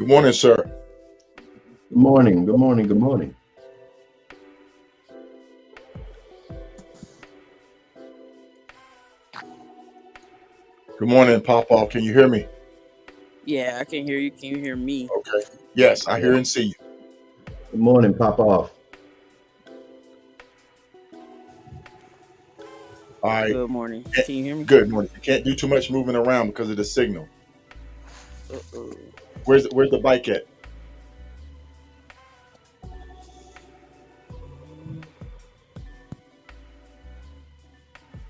Good morning, sir. Good morning. Good morning. Good morning. Good morning, Papa. Can you hear me? Yeah, I can hear you. Can you hear me? Okay. Yes, I Yeah. hear and see you. Good morning. Pop off. All right. Good morning. Eh, Can you hear me? Good morning. You can't do too much moving around because of the signal. Uh-oh. Where's the bike at?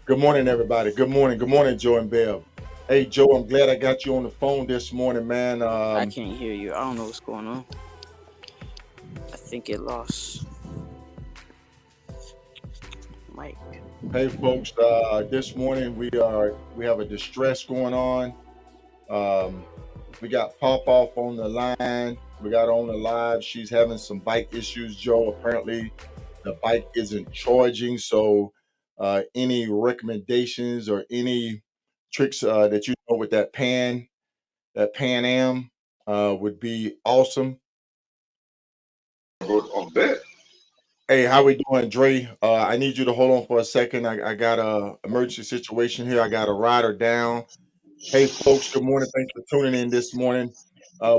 Good morning, everybody. Good morning. Good morning, Joe and Bev. Hey, Joe, I'm glad I got you on the phone this morning, man. I can't hear you. I don't know what's going on. I think it lost Mike. Hey, folks. This morning we have a distress going on. Um, we got Pop Off on the line. We got on the live. She's having some bike issues, Joe. Apparently, the bike isn't charging. So, any recommendations or any tricks that you know with that Pan Am, would be awesome. On bet. Hey, how we doing, Dre? I need you to hold on for a second. I got a emergency situation here. I got a rider down. Hey, folks, good morning. Thanks for tuning in this morning.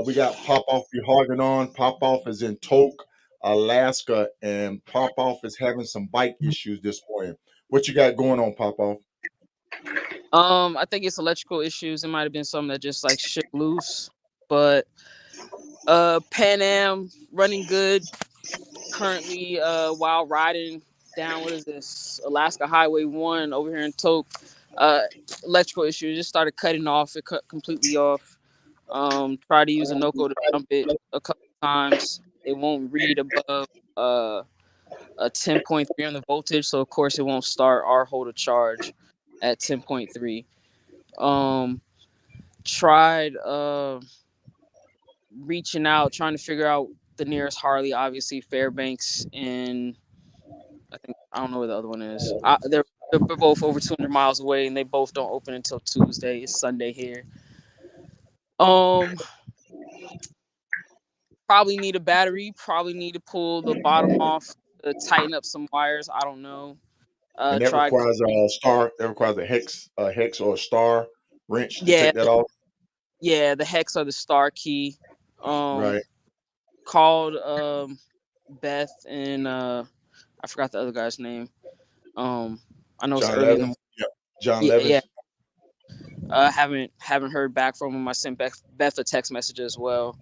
We got Pop Off Hogging on. Pop Off is in Tok, Alaska, and Pop Off is having some bike issues this morning. What you got going on, Pop Off? I think it's electrical issues. It might have been something that just like shook loose. But Pan Am running good currently while riding down what is this? Alaska Highway 1 over here in Tok. Uh Electrical issues just started cutting off. It cut completely off. Tried to use a Noco to jump it a couple times. It won't read above uh a 10.3 on the voltage, so of course it won't start our hold a charge at 10.3. Um, Tried reaching out, trying to figure out the nearest Harley. Obviously, Fairbanks and I don't know where the other one is. They're both over 200 miles away, and they both don't open until Tuesday. It's Sunday here. Um, Probably need a battery. Probably need to pull the bottom off to tighten up some wires. I don't know. And that Tried requires calling. a star. That requires a hex or a star wrench to Yeah, take that off. yeah. The hex or the star key. Um, Right. Called Beth and I forgot the other guy's name. Um, I know it's John early in the Levin. morning. Yep. John Yeah, yeah. Levis. Haven't heard back from him. I sent Beth a text message as well.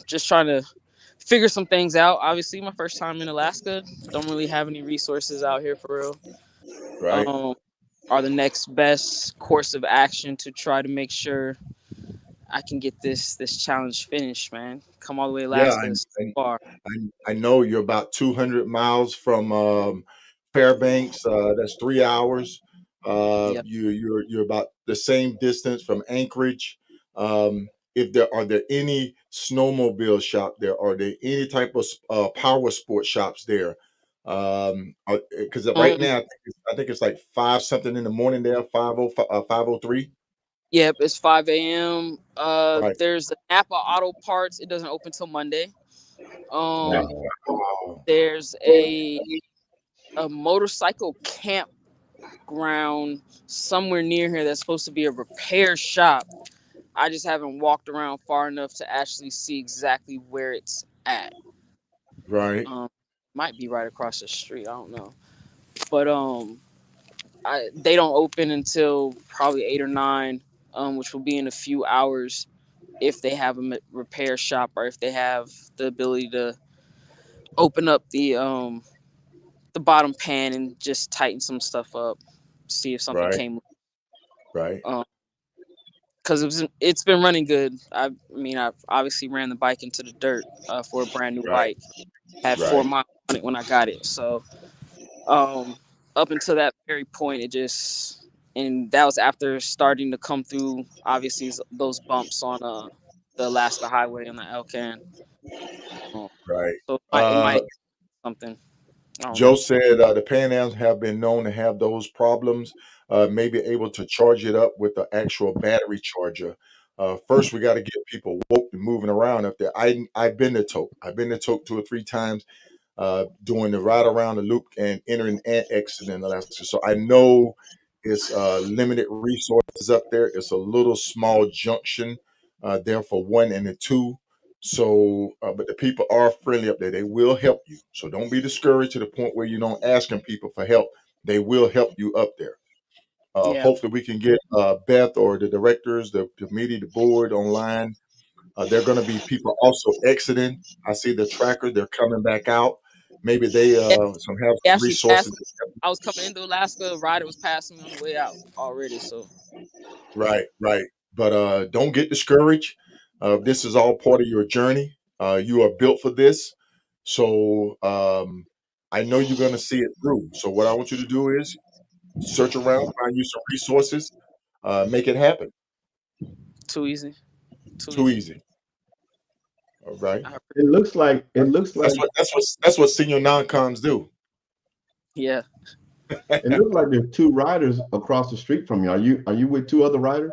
Just trying to figure some things out. Obviously, my first time in Alaska. Don't really have any resources out here for real. Right. Um, are the next best course of action to try to make sure I can get this challenge finished, man. Come all the way to Yeah. Alaska so far. I know you're about 200 miles from Fairbanks. That's 3 hours. Yep. You're about the same distance from Anchorage. If there are there any snowmobile shop there? Are there any type of power sport shops there? Because right Um, now I think it's like five something in the morning there, 5:03. Yep, it's 5 a.m. Right. There's the Napa Auto Parts. It doesn't open till Monday. Um, Wow. there's a motorcycle campground somewhere near here that's supposed to be a repair shop. I just haven't walked around far enough to actually see exactly where it's at. Right. Um, Might be right across the street. I don't know, but they don't open until probably 8 or 9, which will be in a few hours if they have a repair shop or if they have the ability to open up the bottom pan and just tighten some stuff up, see if something Right. came. Right. Um, because it's been running good. I've obviously ran the bike into the dirt for a brand new Right. bike. Had four Right. miles on it when I got it. So um, up until that very point, and that was after starting to come through. Obviously, those bumps on the Alaska Highway on the Elcan. Um, Right. so it Uh, might something. I don't Joe know. said the Pan Ams have been known to have those problems. Maybe able to charge it up with the actual battery charger. First, we got to get people woke and moving around up there. I've been to Toke. I've been to Toke 2 or 3 times, doing the ride around the loop and entering and exiting Alaska. So I know it's limited resources up there. It's a little small junction there for one and the two. So, but the people are friendly up there. They will help you. So don't be discouraged to the point where you don't asking people for help. They will help you up there. Yeah. Hopefully, we can get Beth or the directors, the committee, the board online. There are going to be people also exiting. I see the tracker; they're coming back out. Maybe they Yeah, some have they some actually passed. resources. I was coming into Alaska. Ryder was passing me on the way out already. So Right, right. But don't get discouraged. This is all part of your journey. You are built for this. So I know you're going to see it through. So what I want you to do is search around, find you some resources, make it happen. too easy. Too Too easy. easy. All right. I, It looks like it looks like That's what senior non-coms do. yeah. it looks like there's two riders across the street from you. Are you with two other riders?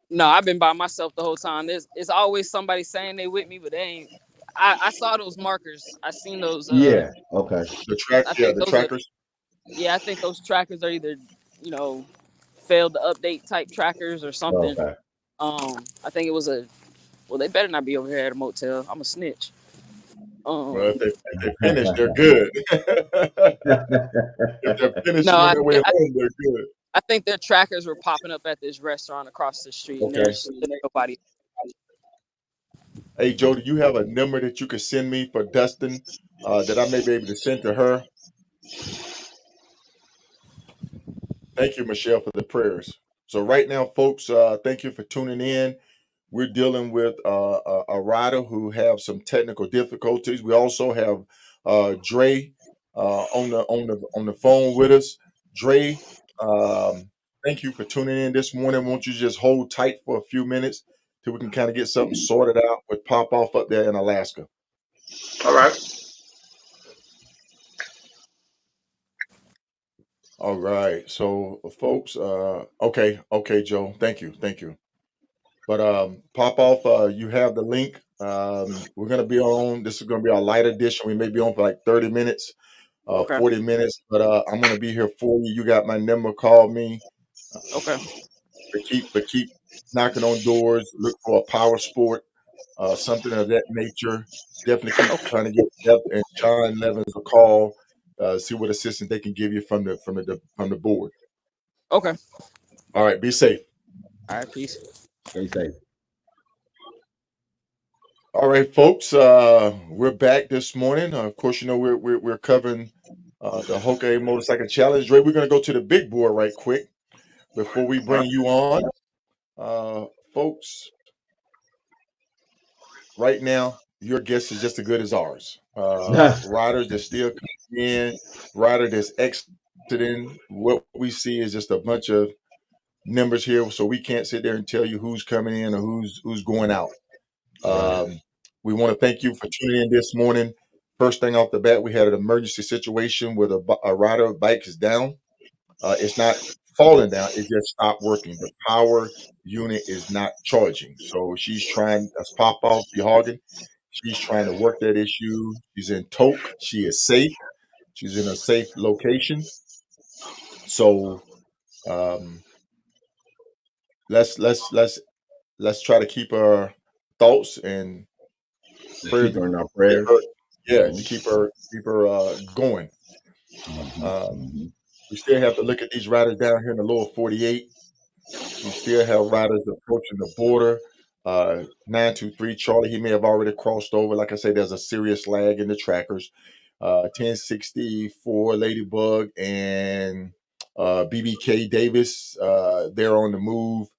No, I've been by myself the whole time. There's it's always somebody saying they with me, but they ain't. I saw those markers. I seen those. Yeah. Okay. I Yeah, think the those are. trackers. Yeah, I think those trackers are either you know failed to update type trackers or something. Okay. I think it was a. Well, they better not be over here at a motel. I'm a snitch. Well, Um, if they finish, they're good. If they're no, finishing on their way home, they're good. I think their trackers were popping up at this restaurant across the street, and Okay. there's nobody. Hey, Joe, do you have a number that you could send me for Dustin that I may be able to send to her? Thank you, Michelle, for the prayers. So right now, folks, thank you for tuning in. We're dealing with a rider who have some technical difficulties. We also have Dre on the phone with us. Dre, thank you for tuning in this morning. Won't you just hold tight for a few minutes till we can kind of get something sorted out with Pop Off up there in Alaska. All right. All right. So, folks, okay, Joe. Thank you. But Pop Off, you have the link. We're gonna be on. This is gonna be our light edition. We may be on for like 30 minutes, Okay. 40 minutes, but I'm gonna be here for you. You got my number. Call me. Okay. But keep knocking on doors. Look for a power sport, something of that nature. Definitely keep Okay. trying to get Deb and John Levins a call. See what assistance they can give you from the board. Okay. All right. Be safe. All right. Peace. Stay safe. All right, folks. We're back this morning. Of course, you know we're covering the Hoka Motorcycle Challenge. Ray, we're going to go to the big board right quick before we bring you on, folks. Right now, your guess is just as good as ours. Riders that still coming in, rider that's exiting. What we see is just a bunch of numbers here, so we can't sit there and tell you who's coming in or who's going out. Right. Um, we want to thank you for tuning in this morning. First thing off the bat, we had an emergency situation where a rider bike is down. It's not falling down; it just stopped working. The power unit is not charging, so she's trying. That's pop off, be hogging. She's trying to work that issue. She's in Toke. She is safe. She's in a safe location. So um, let's try to keep our thoughts and Just prayers keep to her in our get prayers. her, yeah, to Mhm. keep her going. Mhm. Um, Mhm. we still have to look at these riders down here in the lower 48. We still have riders approaching the border. 923 Charlie, he may have already crossed over. Like I say, there's a serious lag in the trackers. 1064 Ladybug and BBK Davis, they're on the move.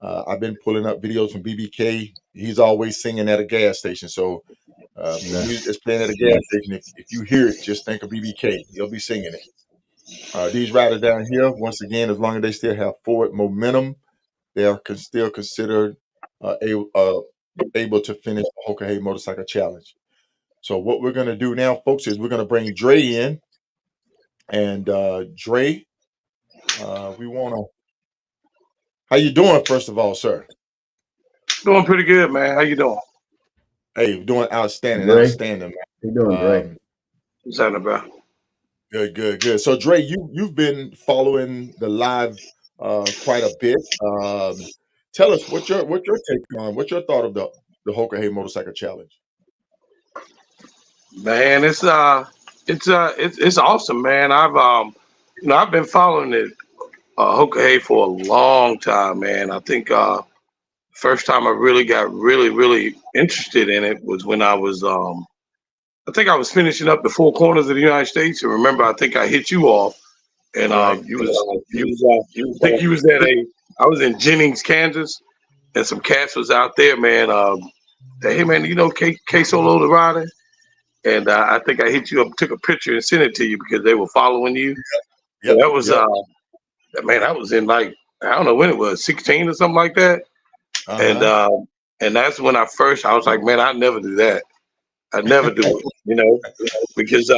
I've been pulling up videos from BBK. He's always singing at a gas station. So the Yeah. music that's playing at a gas station, if you hear it, just think of BBK. He'll be singing it. These riders down here, once again, as long as they still have forward momentum, they are still considered able to finish the Hoka Hey Motorcycle Challenge. So what we're going to do now, folks, is we're going to bring Dre in. And Dre, we want to. How you doing, first of all, sir? Doing pretty good, man. How you doing? Hey, doing outstanding, Dre, outstanding, how you doing, man. Dre? What's that about? Good, good, good. So, Dre, you've been following the live quite a bit. Tell us what's your take on what's your thought of the Hoka Hey Motorcycle Challenge? Man, it's awesome, man. I've been following it Hoka Hey for a long time, man. I think first time I really got really interested in it was when I think I was finishing up the four corners of the United States. And remember, I think I hit you off, and Right. I think you was at I was in Jennings, Kansas, and some cats was out there, man. Hey, man, you know K Solo the rider, and I think I hit you up, took a picture, and sent it to you because they were following you. So Yep. that was Yep. man, that was in like I don't know when it was, 16 or something like that, and that's when I was like, man, I'd never do that. I'd never do it, because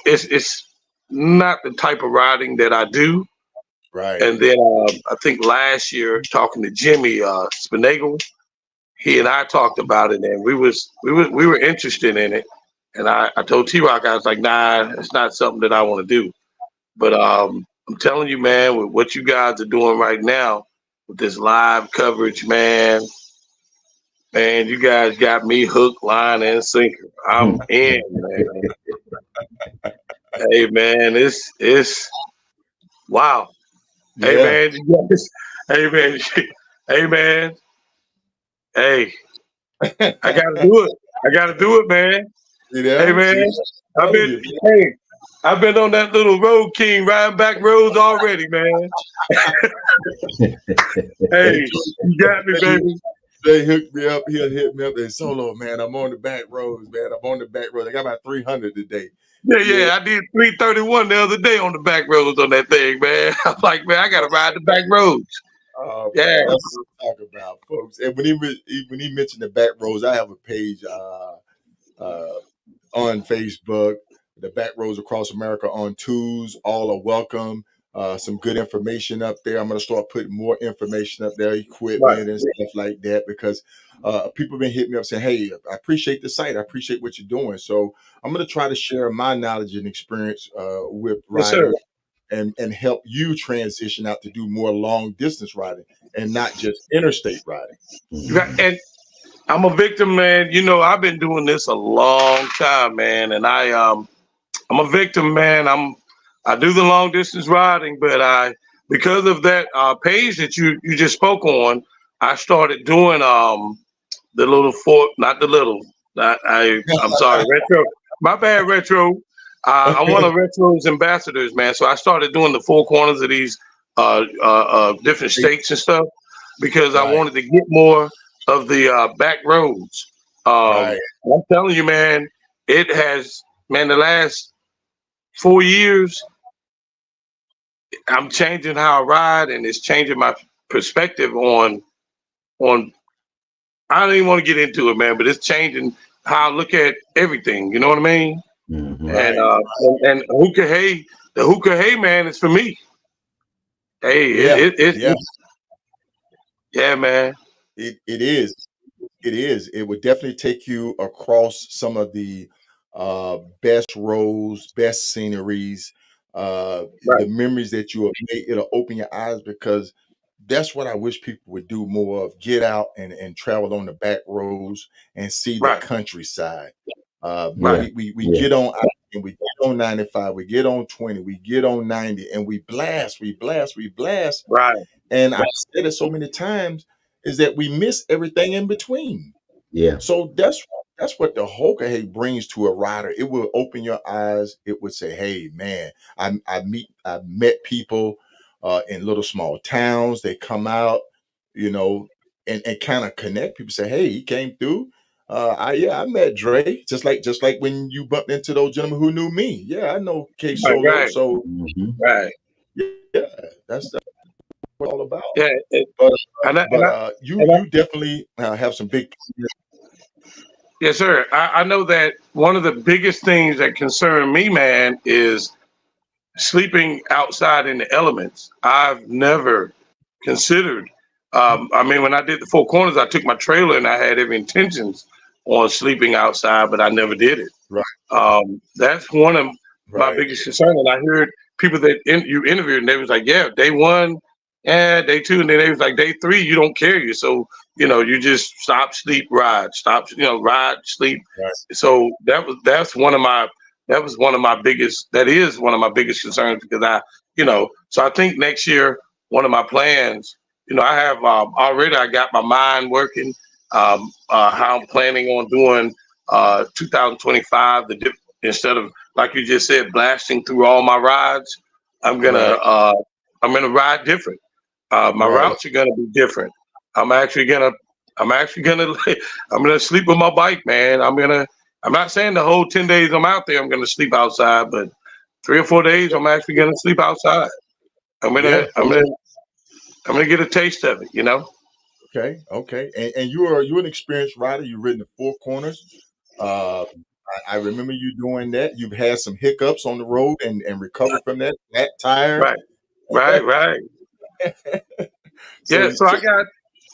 it's not the type of riding that I do. Right. And then I think last year talking to Jimmy Spinagle, he and I talked about it, and we were interested in it. And I told T-Rock, I was like, nah, it's not something that I want to do. But I'm telling you, man, with what you guys are doing right now with this live coverage, man, you guys got me hook, line, and sinker. I'm in, man. Hey, man, it's wow. Hey, Yeah. man, you guys, hey, man, hey, man, hey, I gotta do it. I gotta do it, man. See there? Hey, man, See, I've telling been, you. hey, I've been on that little road king riding back roads already, man. Hey, you got me, baby. They hooked me up. He'll hit me up and Solo, man. I'm on the back roads, man. I'm on the back roads. I got about 300 today. Yeah, I did 331 the other day on the back roads on that thing, man. I'm like, man, I gotta ride the back roads. Oh, Yeah, man, that's what I'm talking about, folks. And when he mentioned the back roads, I have a page on Facebook. The back roads across America on twos. All are welcome. Some good information up there. I'm going to start putting more information up there, right. equipment and stuff like that, because people have been hitting me up saying, hey, I appreciate the site. I appreciate what you're doing. So I'm going to try to share my knowledge and experience with Yes, sir. riders and help you transition out to do more long distance riding and not just interstate riding. And I'm a victim, man. I've been doing this a long time, man, and I'm a victim, man. I do the long distance riding, but because of that page that you just spoke on, I started doing the little not the little. I'm sorry, retro. My bad, retro. I'm one of Retro's ambassadors, man. So I started doing the four corners of these different states and stuff because I Right, wanted to get more of the back roads. right. I'm telling you, man, it has, man, the last 4 years, I'm changing how I ride, and it's changing my perspective on. I don't even want to get into it, man, but it's changing how I look at everything. You know what I mean? Mhm. And Right. and hookah hay, the hookah hay, man, is for me. Hey, Yeah. Yeah. yeah, man. It is. It is. It would definitely take you across some of the best roads, best sceneries, the Right, memories that you have made. It'll open your eyes because that's what I wish people would do more of. Get out and travel on the back roads and see the right, countryside. Yeah, right, We yeah, get on and we get on 95, we get on 20, we get on 90, and we blast, we blast, we blast. right, And I said it so many times is that we miss everything in between. yeah, So that's what the Hoka Hey brings to a rider. It will open your eyes. It would say, "Hey, man, I met people in little small towns. They come out, you know, and kind of connect. People say, "Hey, he came through. I met Dre. Just like when you bumped into those gentlemen who knew me. Yeah, I know K right, Solo. right, So mhm, right. yeah, that's what it's all about. Yeah, But and I, and but I, you and I, you definitely have some big yes, sir. I know that one of the biggest things that concern me, man, is sleeping outside in the elements. I've never considered I mean, when I did the Four Corners, I took my trailer and I had every intentions on sleeping outside, but I never did it. Right. That's one of my Right. biggest concerns. And I heard people that you interviewed, and they was like, "Yeah, day one, yeah, day two," and then they was like, "Day three, you don't carry it, so you just stop, sleep, ride, stop, ride, sleep." Right. So that's one of my biggest that is one of my biggest concerns because so I think next year one of my plans, I have already I got my mind working, how I'm planning on doing 2025 instead of like you just said blasting through all my rides. I'm gonna Right. I'm gonna ride different. My Right. routes are gonna be different. I'm actually gonna I'm actually gonna I'm gonna sleep with my bike, man. I'm not saying the whole 10 days I'm out there I'm gonna sleep outside, but 3 or 4 days I'm actually gonna sleep outside. I'm Yeah. gonna I'm gonna I'm gonna get a taste of it. Okay. Okay. And you're an experienced rider. You've ridden the Four Corners. Uh, I remember you doing that. You've had some hiccups on the road and recovered from that. Flat tire. Right, right. So Yeah, so so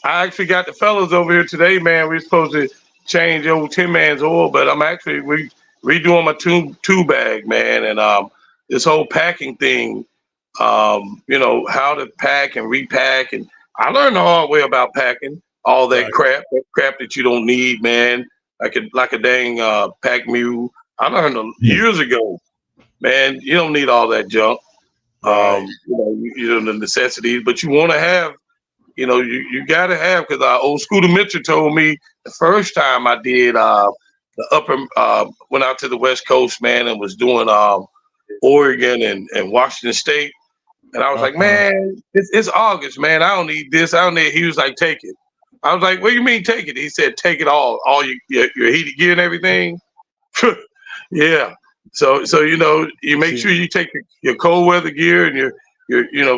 I actually got the fellas over here today, man. We're supposed to change old Tin Man's oil, but I'm actually redoing my two bag, man, and this whole packing thing, how to pack and repack, and I learned the hard way about packing all right. that crap that you don't need, man, like a dang pack mule. I learned Hmm. years ago, man. You don't need all that junk. Right. The necessities, but you want to have you got to have because old Scooter Mitchell told me the first time I did the upper went out to the West Coast, man, and was doing Oregon and Washington State, and I was like, Uh-huh. man, it's August, man. I don't need this. I don't need. He was like, take it. I was like, what do you mean take it? He said, take it all your heated gear and everything. Yeah. So you make See, sure you take your cold weather gear and your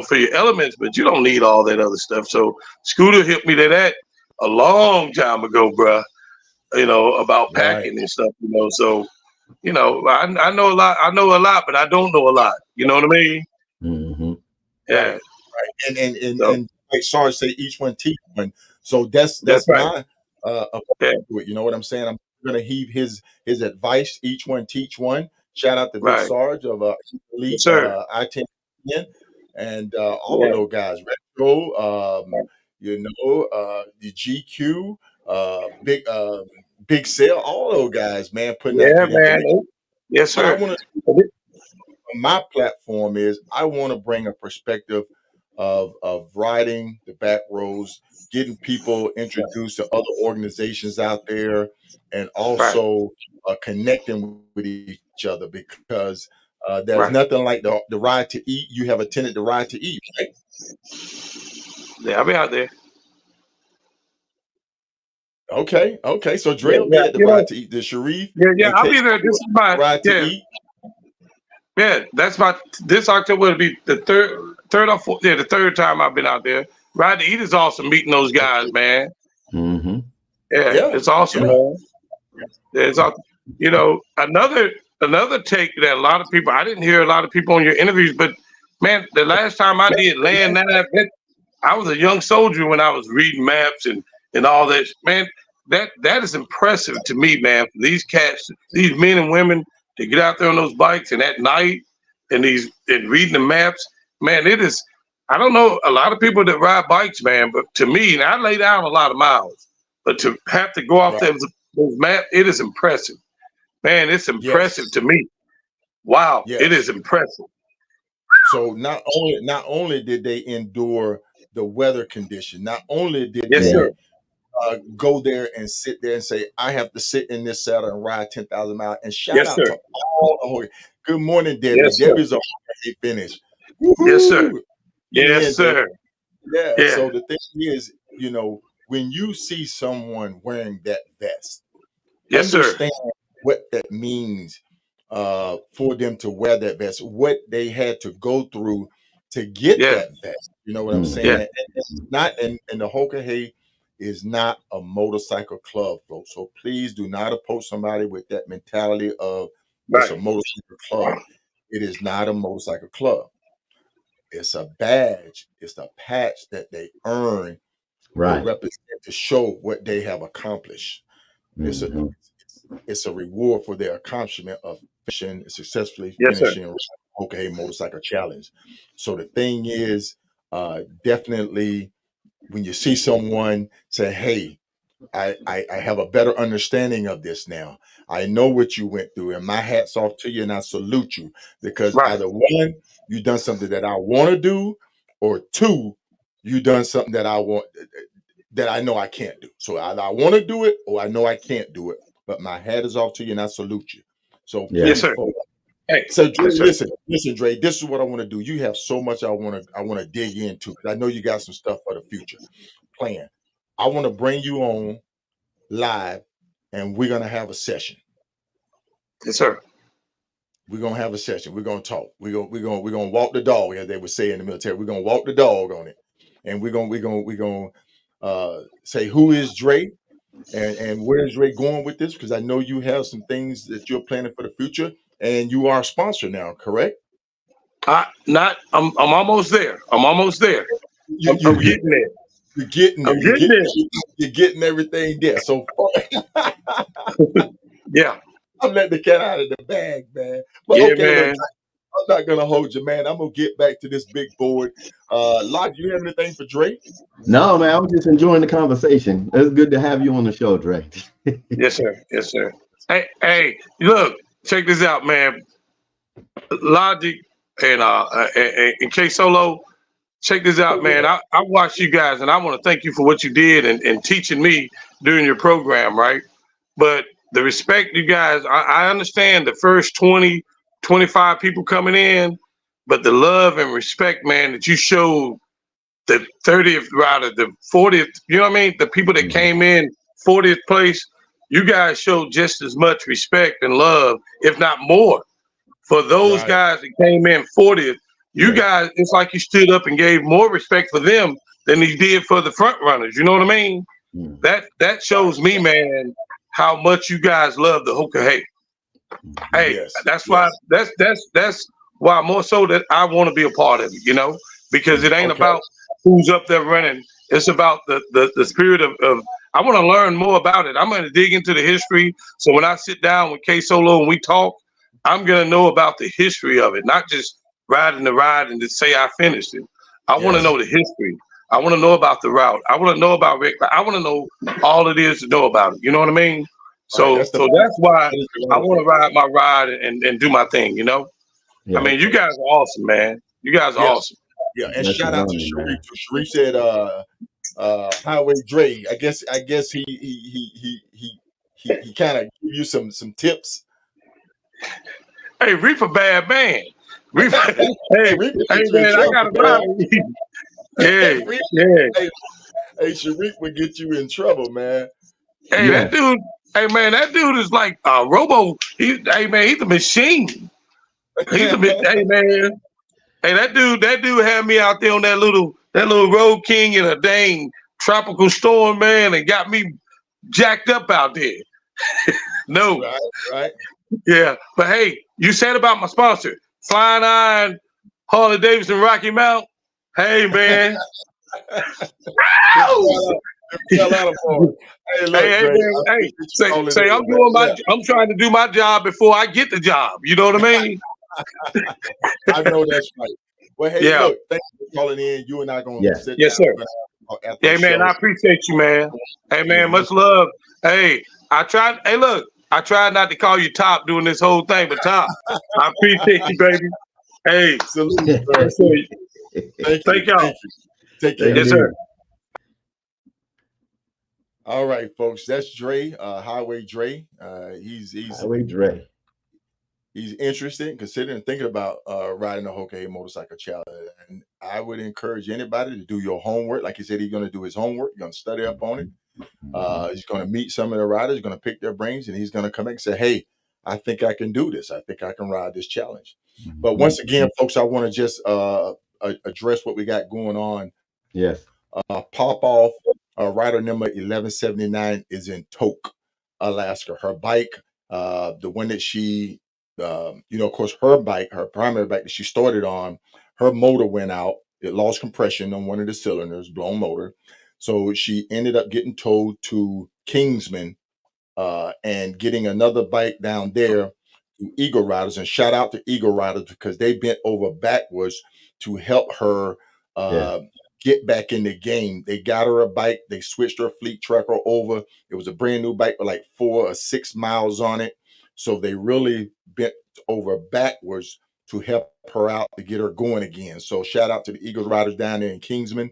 for your elements, but you don't need all that other stuff. So Scooter hit me to that a long time ago, bruh. About right. packing and stuff. So I know a lot. I know a lot, but I don't know a lot. You know what I mean? Hmm. Right. Yeah. Right. So And like Sarge say, each one teach one. So that's that's that's right. my approach Yeah. to it. You know what I'm saying? I'm gonna heed his advice. Each one teach one. Shout out to Big Right. Sarge of Yes, Elite sir. I-10 and all of Yeah. those guys. Retro, the GQ, Big Sale, all those guys, man, putting out Yeah, good man. information. Yes, What I sir. want to my platform is I want to bring a perspective of riding the back roads, getting people introduced to other organizations out there, and Right. also connecting with each other because there's Right. nothing like the ride to eat. You have attended the ride to eat, right? Yeah, I'll be out there. Okay, okay. So Yeah, Dre will yeah. be at the ride to eat. The Sharif Yeah. and I'll Kate be there. This is my ride to yeah. eat. Yeah, that's my this October will be the third or fourth, yeah, the third time I've been out there. Ride to eat is awesome meeting those guys, Okay. man. Hmm. Yeah, Yeah, it's awesome, yeah. man. Yeah, it's awesome. Another take that a lot of people I didn't hear a lot of people on your interviews, but man, the last time I did land nav, I was a young soldier when I was reading maps and all that. Man, that is impressive to me, man. For these cats, these men and women to get out there on those bikes and at night and reading the maps, man, it is. I don't know a lot of people that ride bikes, man, but to me, and I lay down a lot of miles, but to have to go off Right. those maps, it is impressive, man. It's impressive Yes. to me. Wow, it is Yes. impressive. So not only did they endure the weather condition, not only did Yes, Yeah. they sir. go there and sit there and say, "I have to sit in this saddle and ride 10,000 miles." And shout Yes, out sir. to all the Hoka. Good morning, Debbie. Yes, sir. Debbie's a Hoka finish. Yes, sir. Woohoo! Get Yes, in, Debbie. sir. Yeah. Yeah. So the thing is, when you see someone wearing that vest, Yes, sir. understand what that means for them to wear that vest, what they had to go through to get Yeah. that vest. You know what I'm saying? Yeah. Hmm. And it's not, and the Hoka Hay is not a motorcycle club, folks. So please do not approach somebody with that mentality of it's Right. a motorcycle club. It is not a motorcycle club. It's a badge. It's a patch that they earn Right. represent to show what they have accomplished. It's a Mhm. it's a reward for their accomplishment of successfully Yes, sir. finishing Hoka Motorcycle Challenge. So the thing is, definitely when you see someone say, "Hey, I have a better understanding of this now. I know what you went through, and my hat's off to you, and I salute you because Right. either one, you done something that I want to do, or two, you done something that I want that I know I can't do. So either I want to do it or I know I can't do it. But my hat is off to you, and I salute you. So Yeah. Yes, please, sir. folks. Hey, So Dre, yes, sir. listen, Dre. This is what I want to do. You have so much I want to dig into because I know you got some stuff for the future plan. I want to bring you on live, and we're gonna have a session. Yes, sir. We're gonna have a session. We're gonna talk. We're gonna walk the dog, as they would say in the military. We're gonna walk the dog on it, and we're gonna say who is Dre and where is Dre going with this? Because I know you have some things that you're planning for the future, and you are a sponsor now, correct? I'm almost there. I'm almost there. You you I'm you getting there. you're getting there. I'm getting there. You're getting everything there. So Yeah. I'm letting the cat out of the bag, man. But Yeah, okay, look. man. I'm not gonna hold you, man. I'm gonna get back to this big board. Locke, you have anything for Drake? No, man, I was just enjoying the conversation. It's good to have you on the show, Dre. Yes, sir. Yes, sir. Hey, look, check this out, man. Logic and K Solo, check this out, man. I watched you guys and I want to thank you for what you did and teaching me during your program, right? But the respect you guys, I understand the first 20, 25 people coming in, but the love and respect, man, that you showed the 30th rider, the 40th, you know what I mean? The people that Mhm. came in 40th place, you guys showed just as much respect and love, if not more. For those Right. guys that came in 40th, you Yeah. guys, it's like you stood up and gave more respect for them than you did for the front runners. You know what I mean? Mhm. That shows me, man, how much you guys love the Hoka. Hey, Yes. that's why Yes. that's why more so that I want to be a part of it, because it ain't Okay. about who's up there running. It's about the spirit of I want to learn more about it. I'm going to dig into the history. So when I sit down with K Solo and we talk, I'm going to know about the history of it, not just riding the ride and to say I finished it. I want to Yes. know the history. I want to know about the route. I want to know about Rick. I want to know all it is to know about it. You know what I mean? Right. So That's the so that's why that is the I main want thing. to ride my ride and do my thing. I Yeah. mean, you Okay. guys are awesome, man. You guys are Yes. awesome. Yeah. And That's shout an out to honor, Sharif man. too. Sharif said Highway Dre. I guess he kind of give you some tips. Hey, Reaper bad man. Reaper, Hey, hey, Reef will hey get you in man, I trouble, gotta ride man. with you. Yeah, Reef, yeah. hey, Sharif would get you in trouble, man. Hey, that Yes. dude. Hey man, that dude is like Robo. Hey man, he's a machine. Hey man. Hey, that dude had me out there on that little Road King in a dang tropical storm, man, and got me jacked up out there. No, Right, right. yeah, but hey, you said about my sponsor, Flying Iron, Harley Davidson, Rocky Mount. Hey man, Them ow! Carolina boys. Hey, Hey, look, hey Dre, I man, hey, appreciate you say calling say in, I'm man. doing my, Yeah, I'm trying to do my job before I get the job. You know what I mean? I know that's right. Well, hey, Yeah, look, thanks for calling in. You and I gonna Yeah. sit yes down. sir. We're gonna talk after the Hey man, show. I appreciate you, man. Hey Yeah, man, much love. Hey, I tried. Hey, look, I tried not to call you Top doing this whole thing, but Top, I appreciate you, baby. Hey, salute, sir. yes sir. Thank Thank you, y'all. thank you. Take Take care. it Yes sir. easy. All right, folks. That's Dre, Highway Dre. He's Highway Dre. he's interested in considering thinking about riding a Hoka motorcycle challenge. And I would encourage anybody to do your homework. Like he said, he's going to do his homework. You're going to study up on it. He's going to meet some of the riders, going to pick their brains, and he's going to come back and say, "Hey, I think I can do this. I think I can ride this challenge." But Mhm. once again, folks, I want to just address what we got going on. Yes. Pop off. Rider number 1179 is in Tok, Alaska. Her bike, the one that she, of course, her bike, her primary bike that she started on, her motor went out. It lost compression on one of the cylinders, blown motor. So she ended up getting towed to Kingsman and getting another bike down there to Eagle Riders. And shout out to Eagle Riders because they bent over backwards to help her Yeah. get back in the game. They got her a bike. They switched her fleet tracker over. It was a brand new bike with like 4 or 6 miles on it. So they really bent over backwards to help her out to get her going again. So shout out to the Eagles Riders down there in Kingsman.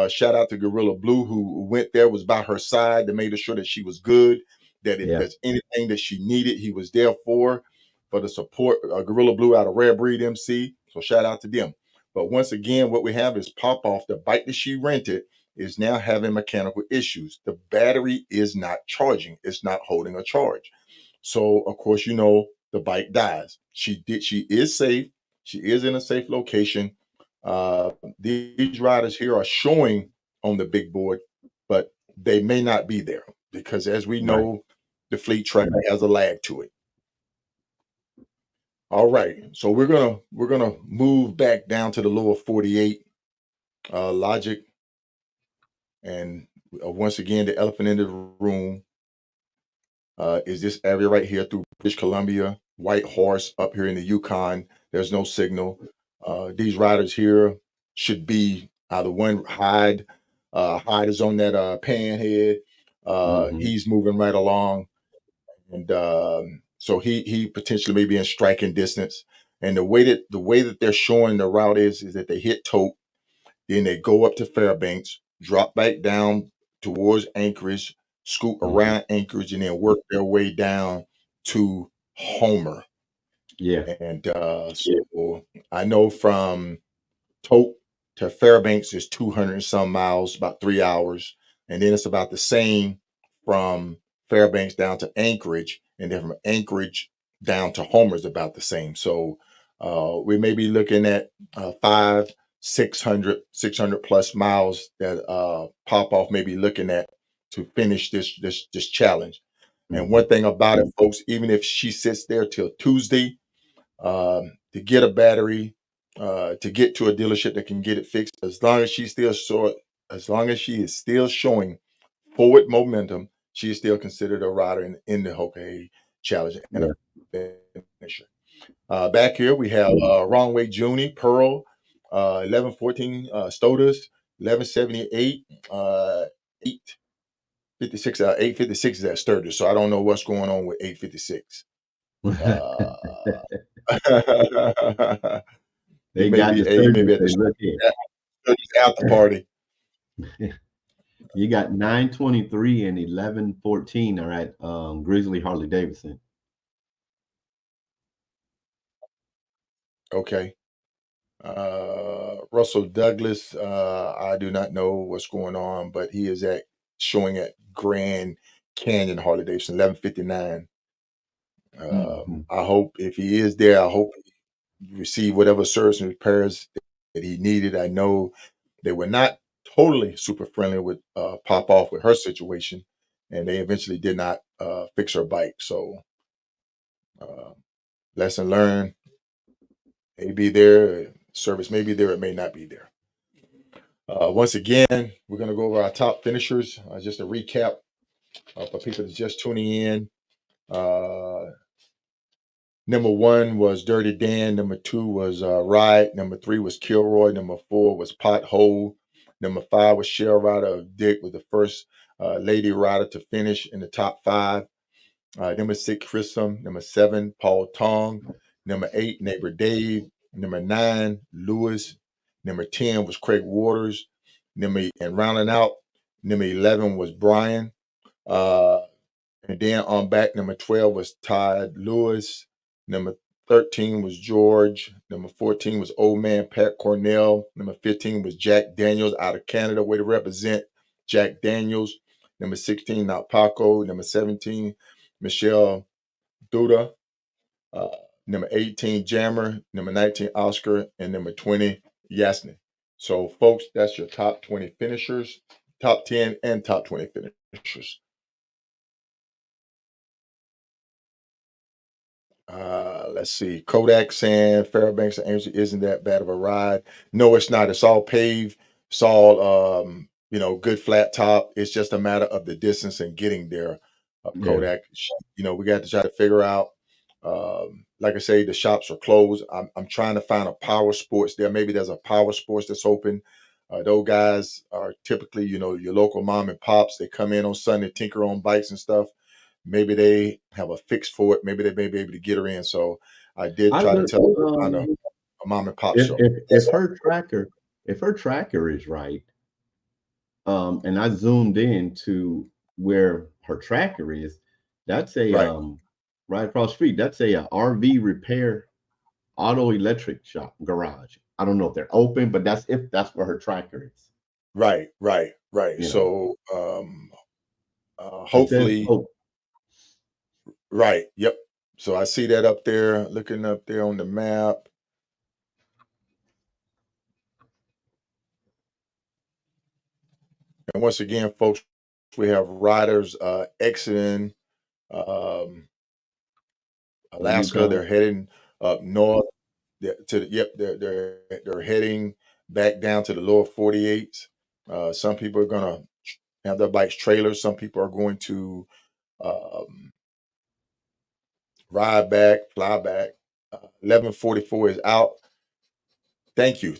Shout out to Gorilla Blue who went there, was by her side to make sure that she was good, that if Yeah. there's anything that she needed, he was there for the support. Gorilla Blue out of Rare Breed MC. So shout out to them. But once again, what we have is Pop Off. The bike that she rented is now having mechanical issues. The battery is not charging. It's not holding a charge. So of course, the bike dies. She is safe. She is in a safe location. These riders here are showing on the big board, but they may not be there because, as we Right. know, the fleet tracker has a lag to it. All right, so we're gonna move back down to the lower 48, logic, and once again, the elephant in the room is this area right here through British Columbia, White Horse up here in the Yukon. There's no signal. These riders here should be either one Hyde. Hyde is on that panhead. He's moving right along, and so he potentially may be in striking distance. And the way that they're showing the route is that they hit Tote, then they go up to Fairbanks, drop back down towards Anchorage, scoot around Anchorage, and then work their way down to Homer. Yeah. And so I know from Tote to Fairbanks is 200 and some miles, about 3 hours. And then it's about the same from Fairbanks down to Anchorage. And then from Anchorage down to Homer is about the same. So we may be looking at 600 plus miles that Pop Off may be looking at to finish this challenge. And one thing about it, folks, even if she sits there till Tuesday, to get a battery, to get to a dealership that can get it fixed, as long as she is still showing forward momentum, she is still considered a rider in the Hoka Challenge and a finisher. Back here we have Wrong Way Junie, Pearl, 1114 Stodas, 1178, 856. 856 is at Sturgis, so I don't know what's going on with 856. They You may got be the maybe at Sturgis. the Look here. after party. You got 923 and 1114 are at Grizzly Harley Davidson. Okay. Russell Douglas, I do not know what's going on, but he is showing at Grand Canyon Harley Davidson, 1159. I hope if he is there, I hope he receive whatever service and repairs that he needed. I know they were not totally super friendly with Pop Off with her situation, and they eventually did not fix her bike. So lesson learned. May be there, service may be there, it may not be there. Once again, we're going to go over our top finishers. Just a recap for people that's just tuning in. Number 1 was Dirty Dan. Number 2 was Riot. Number 3 was Kilroy. Number 4 was Pothole. Number 5 was Shell Rider of Dick, was the first lady rider to finish in the top 5. Number 6, Grissom. Number 7, Paul Tong. Number 8, Neighbor Dave. Number 9, Lewis. Number 10 was Craig Waters. And rounding out, number 11 was Brian. And then on back, number 12 was Todd Lewis. Number 13 was George. Number 14 was Old Man Pat Cornell. Number 15 was Jack Daniels out of Canada, way to represent Jack Daniels. Number 16, not Paco. Number 17, Michelle Duda. Number 18, Jammer. Number 19, Oscar. And number 20, Yasny. So, folks, that's your top 20 finishers, top 10 and top 20 finishers. Let's see. Kodak saying Fairbanks and Angel isn't that bad of a ride. No, it's not. It's all paved. It's all good flat top. It's just a matter of the distance and getting there. Yeah. Kodak, we got to try to figure out. Like I say, the shops are closed. I'm trying to find a power sports there. Maybe there's a power sports that's open. Those guys are typically, your local mom and pops. They come in on Sunday, tinker on bikes and stuff. Maybe they have a fix for it. Maybe they may be able to get her in. So I did I try to would tell her to find a mom and pop if show. if if her tracker is right, and I zoomed in to where her tracker is, that's a Right, right across the street. That's a RV repair auto electric shop garage. I don't know if they're open, but that's where her tracker is. right. You know, So it says hopefully, oh, right. Yep. So I see that up there, looking up there on the map. And once again, folks, we have riders exiting um, from Alaska. Utah. They're heading up north they're heading back down to the lower 48. Some people are gonna have their bikes trailers. Some people are going to um, ride back, fly back. 1144 is out. Thank you.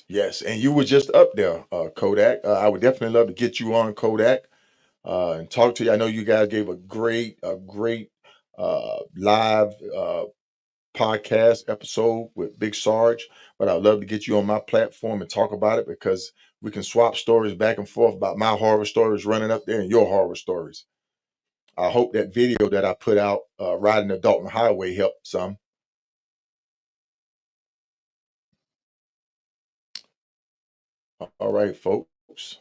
Yes. And you were just up there, Kodak. I would definitely love to get you on, Kodak, and talk to you. I know you guys gave a great live podcast episode with Big Sarge, but I'd love to get you on my platform and talk about it because we can swap stories back and forth about my horror stories running up there and your horror stories. I hope that video that I put out riding the Dalton Highway helped some. All right, folks.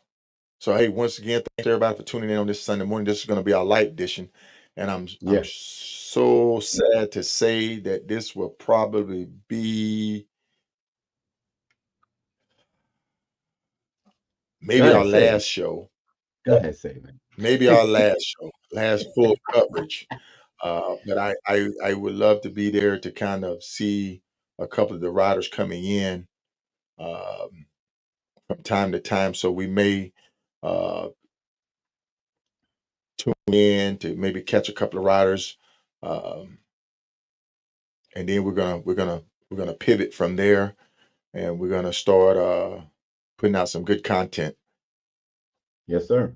So hey, once again, thanks everybody for tuning in on this Sunday morning. This is going to be our light edition, and I'm Yeah, so sad to say that this will probably be go maybe our ahead, say last it. show. Go ahead, say it, man. Maybe our last show, last full coverage. But I would love to be there to kind of see a couple of the riders coming in um, from time to time. So we may uh, tune in to maybe catch a couple of riders, um, and then we're gonna pivot from there, and we're gonna start putting out some good content. Yes, sir.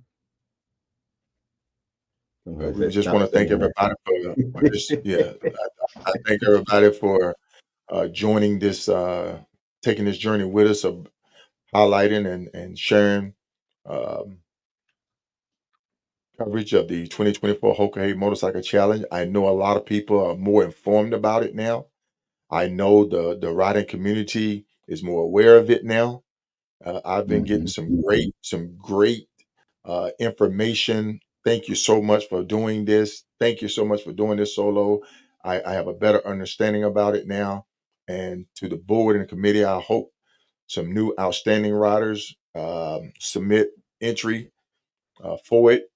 I We said, just want stop to thank saying everybody for this. Yeah, I thank everybody for joining this, taking this journey with us, of highlighting and sharing um, coverage of the 2024 Hoka Hey Motorcycle Challenge. I know a lot of people are more informed about it now. I know the riding community is more aware of it now. I've been getting hmm some great information. Thank you so much for doing this. Thank you so much for doing this solo. I have a better understanding about it now. And to the board and committee, I hope some new outstanding riders submit entry for it.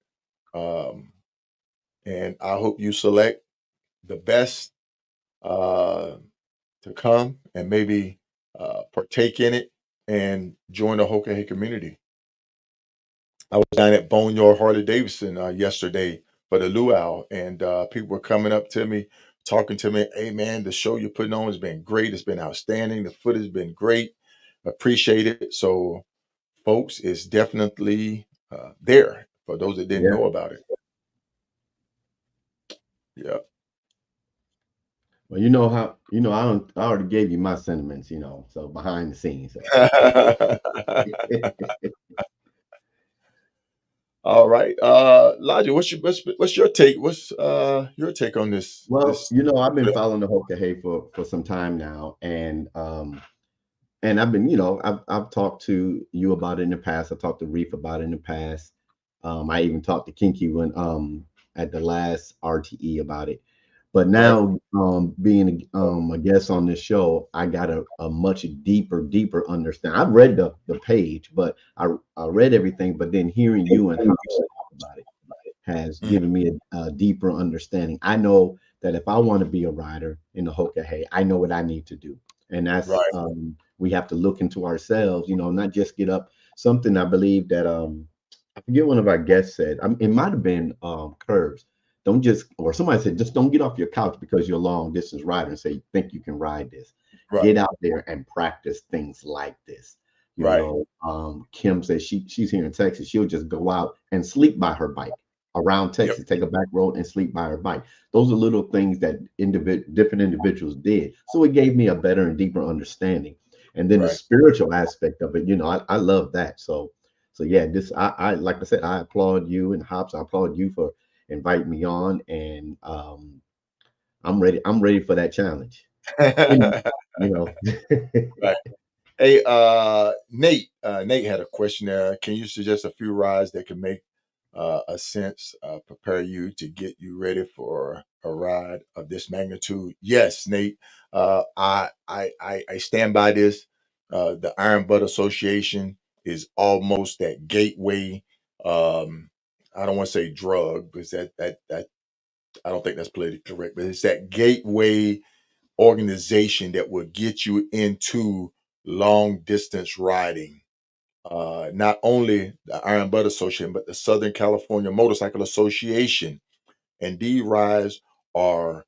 Um, and I hope you select the best uh, to come and maybe partake in it and join the Hoka Hey community. I was down at Boneyard Harley Davidson yesterday for the luau, and people were coming up to me, talking to me. Hey, man, the show you're putting on has been great. It's been outstanding. The footage has been great. Appreciate it. So, folks, it's definitely there for those that didn't Yeah. know about it. Yeah. Well, you know how I don't. I already gave you my sentiments. So behind the scenes. So All right. Elijah, what's your take? What's your take on this well, this I've been following the Hoka Hey for some time now, and I've been, I've talked to you about it in the past. I talked to Reef about it in the past. I even talked to Kinky when at the last RTE about it. But right? now, being a guest on this show, I got a much deeper understanding. I've read the page, but I read everything. But then hearing you and how you talk about it has Mm, given me a deeper understanding. I know that if I want to be a rider in the Hoka Hey, I know what I need to do. And that's Right. we have to look into ourselves, not just get up. Something I believe that I forget one of our guests said, it might have been Curves. Don't just, or somebody said, just don't get off your couch because you're a long distance rider and say you think you can ride this. Right. Get out there and practice things like this. Right. Kim says she's here in Texas. She'll just go out and sleep by her bike around Yep. Texas, take a back road and sleep by her bike. Those are little things that different individuals did. So it gave me a better and deeper understanding. And then the Right. spiritual aspect of it, I love that. So yeah, this I like I said, I applaud you and Hops. I applaud you for inviting me on, and I'm ready. I'm ready for that challenge. And, you know, Right. Hey, Nate. Nate had a question there. Can you suggest a few rides that can make a sense, prepare you to get you ready for a ride of this magnitude? Yes, Nate. I stand by this. The Iron Butt Association is almost that gateway. Um, I don't want to say drug because that I don't think that's politically correct, but it's that gateway organization that will get you into long distance riding. Not only the Iron Butt Association, but the Southern California Motorcycle Association. And these rides are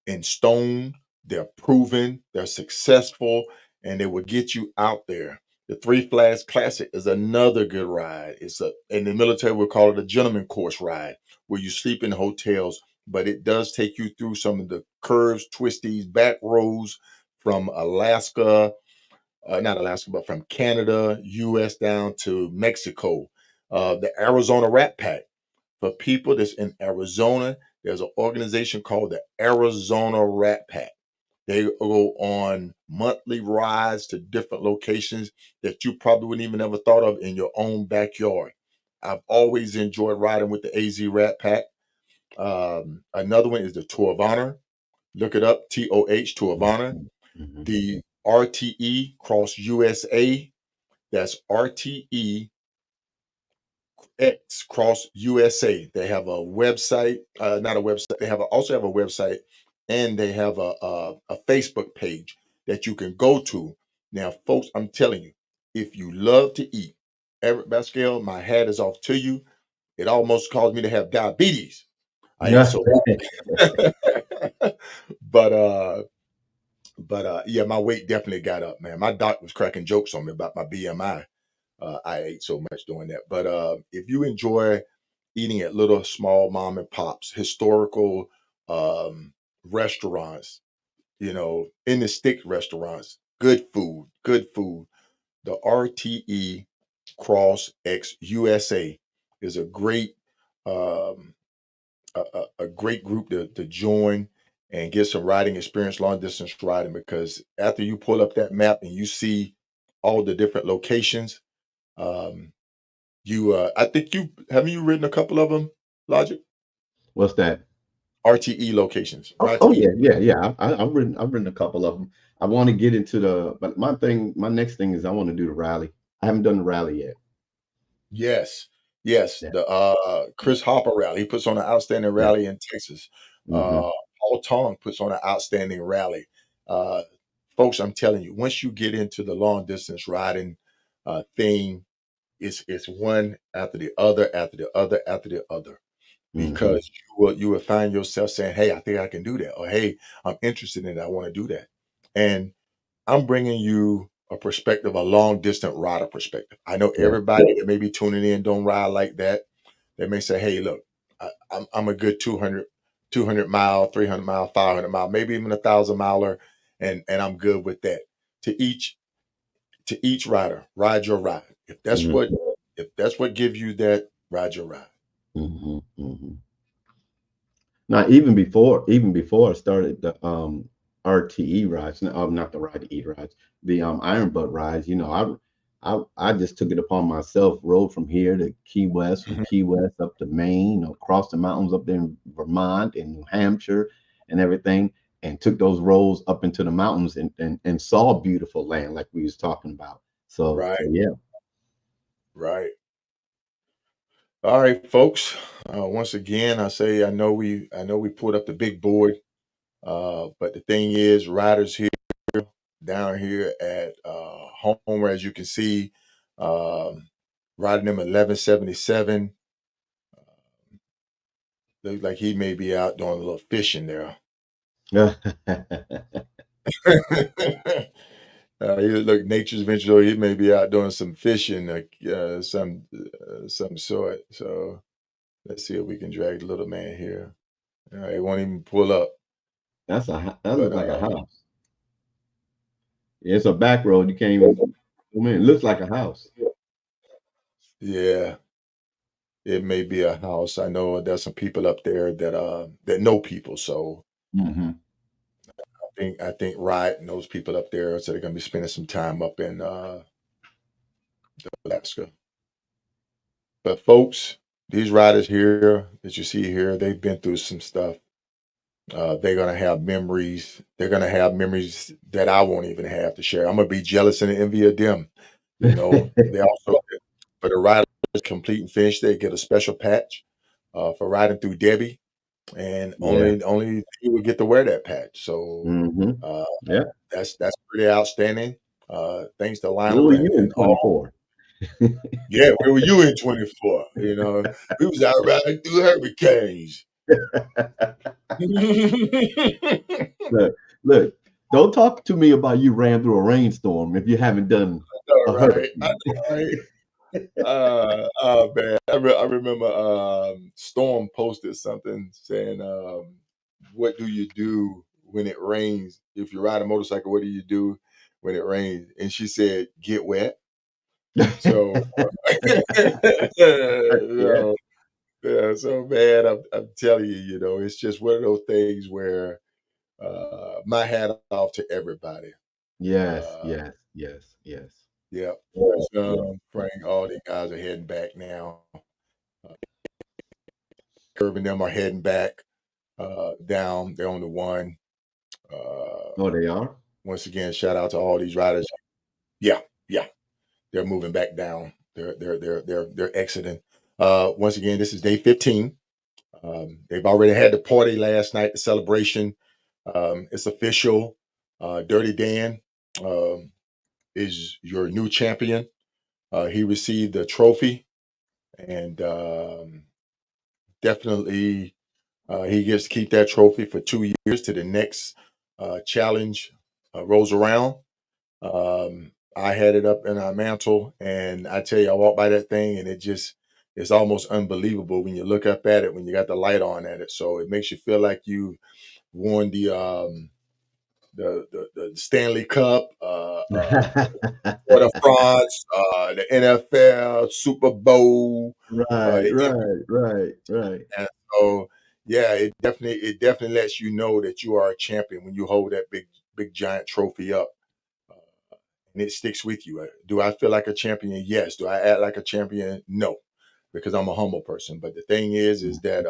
in stone, they're proven, they're successful, and they will get you out there. The Three Flags Classic is another good ride. It's in the military we call it a gentleman course ride, where you sleep in hotels, but it does take you through some of the curves, twisties, back roads from Alaska, not Alaska, but from Canada, US down to Mexico. The Arizona Rat Pack. For people that's in Arizona, there's an organization called the Arizona Rat Pack. They go on monthly rides to different locations that you probably wouldn't even ever thought of in your own backyard. I've always enjoyed riding with the AZ Rat Pack. Another one is the Tour of Honor. Look it up, Tour of Honor. mhm, mhm, The RTE Cross USA. That's RTE X Cross USA. They have a website, not a website. They also have a website, and they have a Facebook page that you can go to. Now, folks, I'm telling you, if you love to eat, Everett Bascale, my hat is off to you. It almost caused me to have diabetes. I ate mhm. so much. but yeah, my weight definitely got up, man. My doc was cracking jokes on me about my BMI. I ate so much doing that. But if you enjoy eating at little small mom and pops, historical restaurants, in the stick restaurants, good food. The RTE Cross X USA is a great um, a great group to join and get some riding experience, long distance riding. Because after you pull up that map and you see all the different locations, um, I think you ridden a couple of them, Logic? What's that? RTE locations. Oh RTE. yeah, yeah, yeah. I've written a couple of them. I want to get into but my next thing is I want to do the rally. I haven't done the rally yet. Yes. Yes. Yeah, The Chris Hopper rally. He puts on an outstanding yeah. rally in Texas. Hmm. Paul Tong puts on an outstanding rally. Uh, folks, I'm telling you, once you get into the long distance riding thing, it's one after the other, after the other, after the other. Hmm. Because you will find yourself saying, "Hey, I think I can do that," or "Hey, I'm interested in it. I want to do that." And I'm bringing you a perspective, a long distance rider perspective. I know Yeah. everybody that may be tuning in don't ride like that. They may say, "Hey, look, I'm a good 200 mile, 300 mile, 500 mile, maybe even 1,000 miler, and I'm good with that." To each rider, ride your ride. Hmm. If that's what gives you that, ride your ride. Hmm. Hmm. Now, even before I started the RTE rides, no, not the ride to eat rides, the Iron Butt rides, I just took it upon myself, rode from here to Key West, from Mhm. Key West up to Maine, across the mountains up there in Vermont and New Hampshire and everything, and took those roads up into the mountains and saw beautiful land like we was talking about. So Right, yeah. right. All right, folks. Once again, I know we pulled up the big board, but the thing is, riders here. down here at Homer, as you can see, riding him 1177. Looks like he may be out doing a little fishing there. He look Nature's Venture. He may be out doing some fishing, some sort. So let's see if we can drag the little man here. It won't even pull up. That But looks like a house. Yeah, it's a back road. You can't even. I mean, it looks like a house. yeah, it may be a house. I know there's some people up there that know people. So Mm-hmm. I think Riot knows people up there, so they're gonna be spending some time up in Alaska. But folks, these riders here that you see here, they've been through some stuff. They're gonna have memories. They're gonna have memories that I won't even have to share. I'm gonna be jealous and envy of them. You know, they also for the riders complete and finish, they get a special patch for riding through Debbie, and Yeah. only you would get to wear that patch. So Mm-hmm. uh, Yeah. that's pretty outstanding. Thanks to Where Lionel were you in and all. 24? Yeah, where were you in 24? You know, we was out riding through hurricanes. Look, look, don't talk to me about you ran through a rainstorm if you haven't done a All right, I hurricane. know, right? Oh man, I remember Storm posted something saying, "What do you do when it rains? If you ride a motorcycle, what do you do when it rains?" And she said, "Get wet." So, Yeah. so, yeah, so man, I'm telling you, you know, it's just one of those things where my hat off to everybody. Yes, Uh, yes, yes, yes. yeah, Yeah. Frank, all the guys are heading back now. Curb and them are heading back down. They're on the one. Oh, Uh, they are? once again, shout out to all these riders. Yeah, yeah, they're moving back down. They're exiting. Once again, this is day 15. They've already had the party last night, the celebration. It's official. Dirty Dan is your new champion. He received a trophy, and definitely he gets to keep that trophy for 2 years to the next challenge rolls around. I had it up in our mantle, and I tell you, I walked by that thing, and it's almost unbelievable when you look up at it when you got the light on at it. So it makes you feel like you won the Stanley Cup, Tour de France, the NFL, Super Bowl, Right, the right, right, right. and so yeah, it definitely lets you know that you are a champion when you hold that big giant trophy up, and it sticks with you. Do I feel like a champion? Yes. Do I act like a champion? No, because I'm a humble person. But the thing is that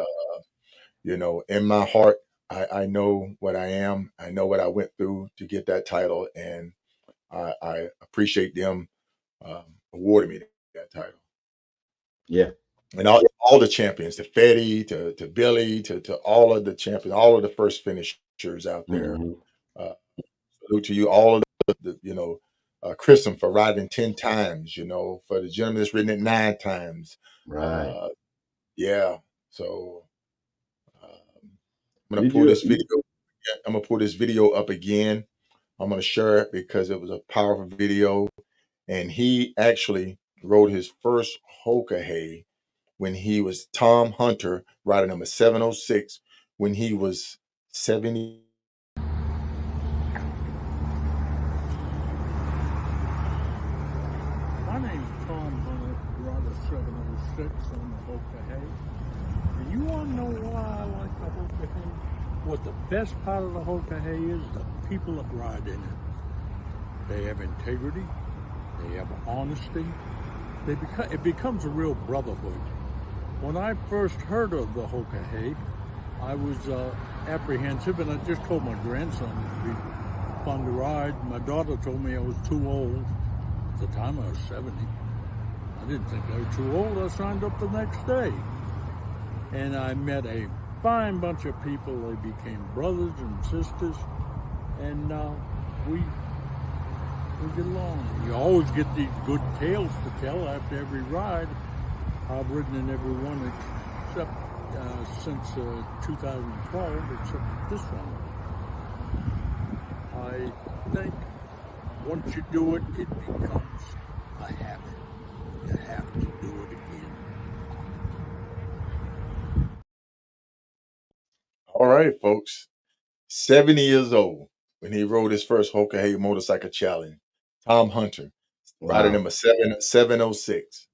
you know, in my heart, I know what I am. I know what I went through to get that title, and I appreciate them awarding me that title. Yeah. And all the champions, to Fetty, to Billy, to all of the champions, all of the first finishers out there. Hmm. Uh, salute to you, all of the you know, Chrism for riding 10 times, you know, for the gentleman that's ridden it 9 times. Right. Uh, yeah. So I'm gonna Did pull you, this video. I'm gonna pull this video up again. I'm gonna share it because it was a powerful video, and he actually rode his first Hoka hay when he was Tom Hunter, riding number 706, when he was 70. My name's Tom Hunter, Rider 706 on the Hoka Hay. And you want to know why I like the Hoka Hay? What the best part of the Hoka Hay is? The people that ride in it. They have integrity. They have honesty. It becomes a real brotherhood. When I first heard of the Hoka Hay, I was apprehensive, and I just told my grandson it'd be fun to ride. My daughter told me I was too old. At the time I was 70. I didn't think I was too old. I signed up the next day. And I met a fine bunch of people. They became brothers and sisters. And we We get along. You always get these good tales to tell after every ride. I've ridden in every one except since 2012, except this one. I think once you do it, it becomes a habit. You have to do it again. All right, folks. 70 years old when he rode his first Hoka Hey motorcycle challenge. Tom Hunter, rider Wow. number 706.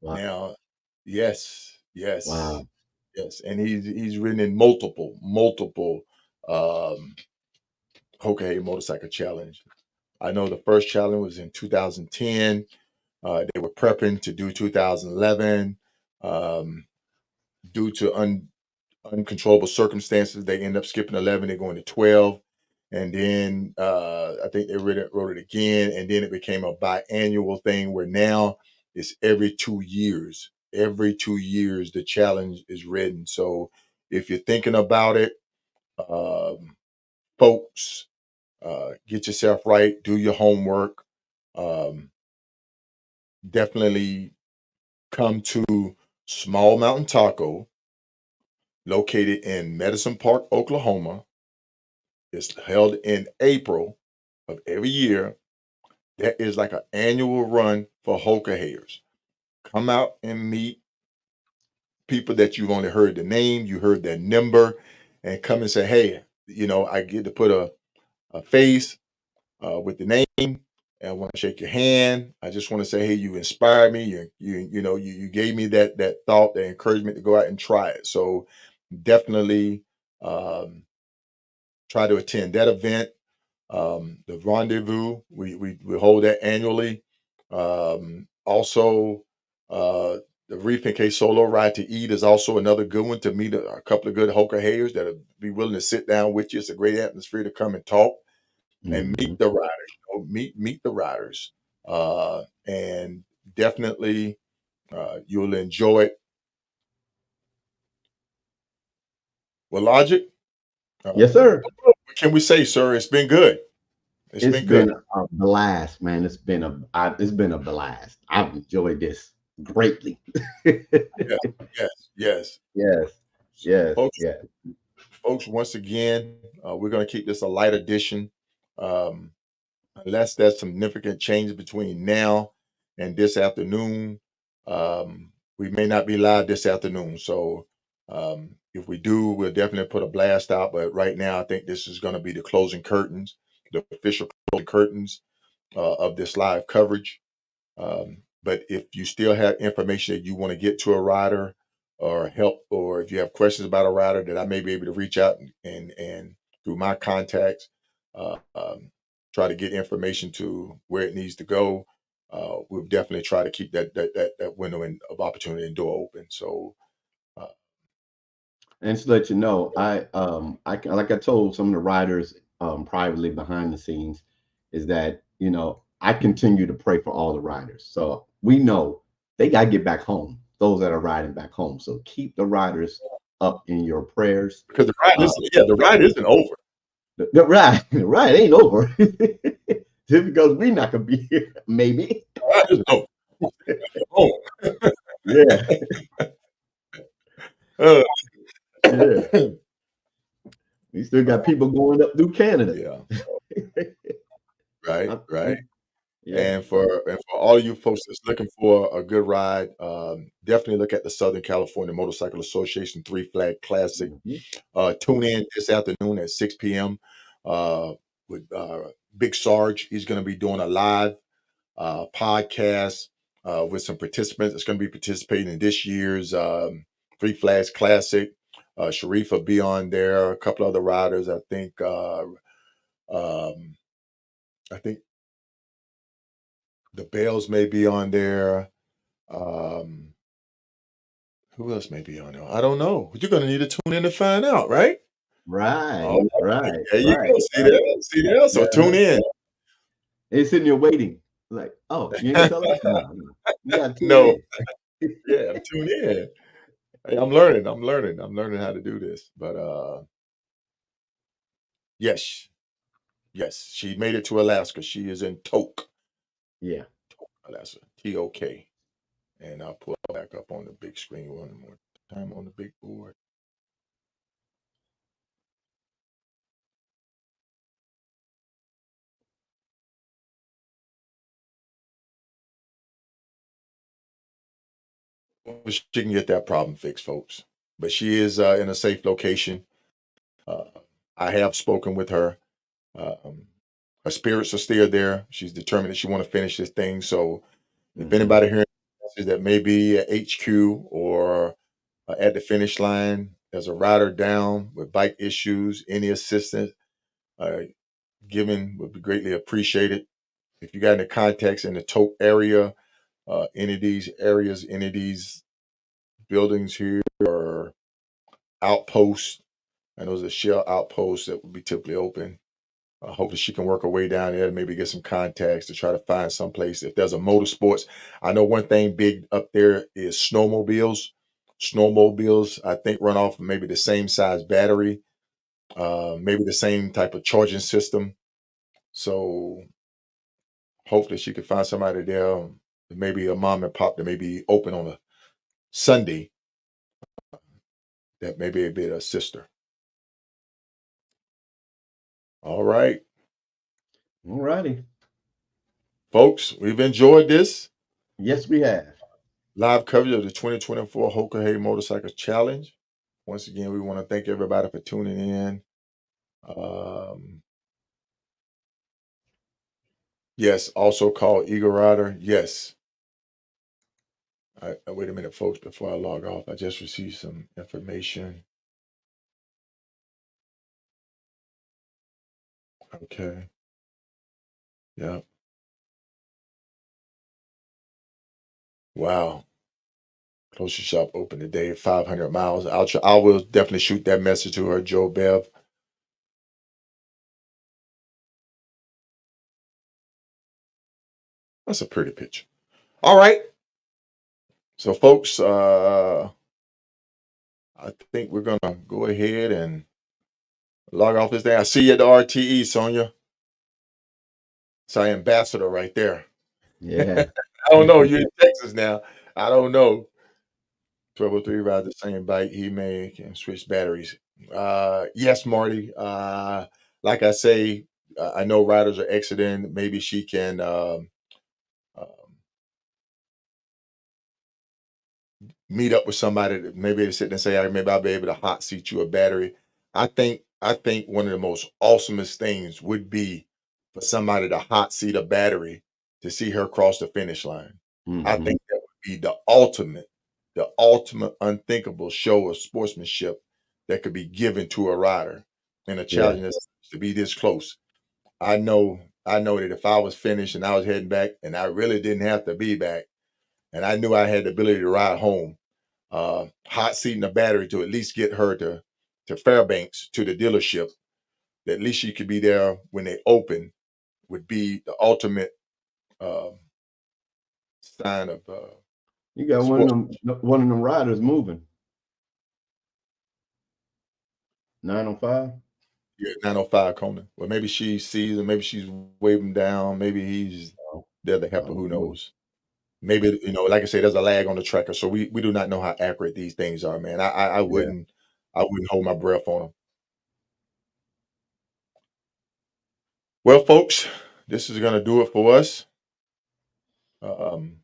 Wow. Now, yes, yes, Wow. yes, and he's ridden in multiple um, Hoka Hey motorcycle challenge. I know the first challenge was in 2010. They were prepping to do 2011. Um, Due to uncontrollable circumstances, they end up skipping 11. They're going to 12. And then I think they wrote it again. And then it became a biannual thing where now it's every 2 years. Every 2 years, the challenge is written. So if you're thinking about it, um, folks, get yourself right, do your homework. Um, Definitely come to Small Mountain Taco, located in Medicine Park, Oklahoma. It's held in April of every year. That is like an annual run for Hoka Hayers. Come out and meet people that you've only heard the name, you heard their number, and come and say, hey, I get to put a face with the name. And I want to shake your hand. I just want to say, hey, you inspired me. You gave me that thought, that encouragement to go out and try it. So definitely um, try to attend that event. The rendezvous, we hold that annually. Also, the Reef and K Solo Ride to Eat is also another good one to meet a couple of good Hoka Hayers that'll be willing to sit down with you. It's a great atmosphere to come and talk and Mhm. meet the riders. Meet the riders, and definitely you'll enjoy it. Well, Logic, Yes, sir. what can we say, sir? It's been good. It's It's been good. been a blast, man. It's been a blast. I've enjoyed this greatly. Yes, yes, yes. Yes, yes, Folks, yes. once again, we're going to keep this a light edition. Um, Unless there's significant changes between now and this afternoon, we may not be live this afternoon. So if we do, we'll definitely put a blast out. But right now, I think this is going to be the closing curtains, the official closing curtains of this live coverage. But if you still have information that you want to get to a rider or help, or if you have questions about a rider that I may be able to reach out and through my contacts, uh, um, try to get information to where it needs to go. We'll definitely try to keep that window of opportunity and door open. So uh, And to let you know, like I told some of the riders privately behind the scenes, is that I continue to pray for all the riders. So we know they got to get back home. Those that are riding back home. So keep the riders up in your prayers. because Uh, the ride isn't over. the ride ain't over. Just because we're not gonna be here, maybe. The ride isn't over. Oh, Yeah, uh, yeah. We still got people going up through Canada. yeah, right, I- right. yeah. And for all of you folks that's looking for a good ride, definitely look at the Southern California Motorcycle Association Three Flag Classic. Mhm. Tune in this afternoon at 6 p.m. With Big Sarge. He's going to be doing a live podcast with some participants that's going to be participating in this year's Three Flags Classic. Sharif will be on there. A couple other riders, I think. I think the Bells may be on there. Um, who else may be on there? I don't know. You're going to need to tune in to find out, right? Right, All right. right, There you right, go. See right. there? See there? So Yeah. tune in. They sitting there waiting. Like, oh, you ain't gonna tell us? No, no. You gotta tune No, in. yeah, tune in. Hey, I'm learning. I'm learning how to do this. But yes, yes, she made it to Alaska. She is in Tok. Yeah. That's a TOK. And I'll pull it back up on the big screen one more time on the big board. She can get that problem fixed, folks. But she is in a safe location. Uh, I have spoken with her. Um, her spirits are still there. She's determined that she want to finish this thing. So if anybody hearing that may be at HQ or at the finish line, there's a rider down with bike issues, any assistance uh, given would be greatly appreciated. If you got any contacts in the Tote area, any of these areas, any of these buildings here or outposts, and those are shell outposts that would be typically open. Hopefully she can work her way down there and maybe get some contacts to try to find some place. If there's a motorsports, I know one thing big up there is snowmobiles. Snowmobiles, I think, run off of maybe the same size battery, maybe the same type of charging system. So hopefully she could find somebody there, maybe a mom and pop that may be open on a Sunday that may be able to assist her. All right, All righty. folks, we've enjoyed this Yes, we have. live coverage of the 2024 Hoka Hey Motorcycle Challenge. Once again, we want to thank everybody for tuning in. Yes, also called Eagle Rider. Yes. Wait a minute, folks, before I log off. I just received some information. Okay. Yeah. Wow. Closest shop open today, 500 miles. I will definitely shoot that message to her, Joe Bev. That's a pretty picture. All right. So, folks, I think we're gonna go ahead and log off this thing. I see you at the RTE, Sonia. It's our ambassador right there. Yeah. I don't know. You're in Texas now. I don't know. 1203 rides the same bike. He may can switch batteries. Yes, Marty. Like I say, I know riders are exiting. Maybe she can um, meet up with somebody that maybe they sit and say, "Hey, maybe I'll be able to hot seat you a battery." I think one of the most awesomest things would be for somebody to hot seat a battery to see her cross the finish line. I Mm-hmm. think that would be the ultimate unthinkable show of sportsmanship that could be given to a rider in a Yeah. challenge that's to be this close. I know that if I was finished and I was heading back and I really didn't have to be back and I knew I had the ability to ride home, hot seating a battery to at least get her to Fairbanks to the dealership. That at least she could be there when they open would be the ultimate um, sign of You got sports. one of them riders moving. 905. Yeah, 905 Conan. Well, maybe she sees him. Maybe she's waving down. Maybe he's Oh, there to I help her. Who don't know. knows? Maybe like I say, there's a lag on the tracker, so we do not know how accurate these things are, man. I Yeah. wouldn't hold my breath on them. Well, folks, this is gonna do it for us. Um,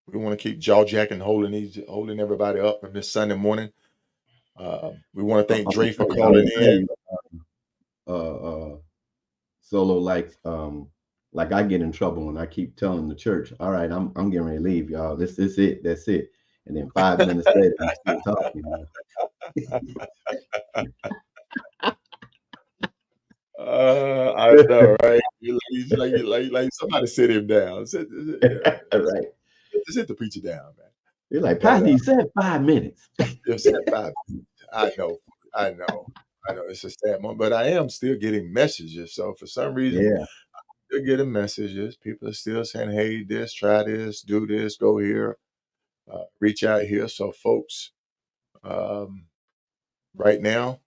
we want to keep jaw jacking, holding everybody up from this Sunday morning. We want to thank Dre for I'm calling gonna tell in. you, solo like I get in trouble when I keep telling the church, all right, I'm getting ready to leave, y'all. This is it, that's it. And then 5 minutes later, we still talking. I know, right? Like somebody sit him down. All right. Sit the preacher down, man. You're like, But Pastor, you said 5 minutes. just at 5 minutes. I know. It's a sad moment, but I am still getting messages. So for some reason, Yeah. still getting messages. People are still saying, "Hey, this, try this, do this, go here, reach out here." So, folks, um, right now,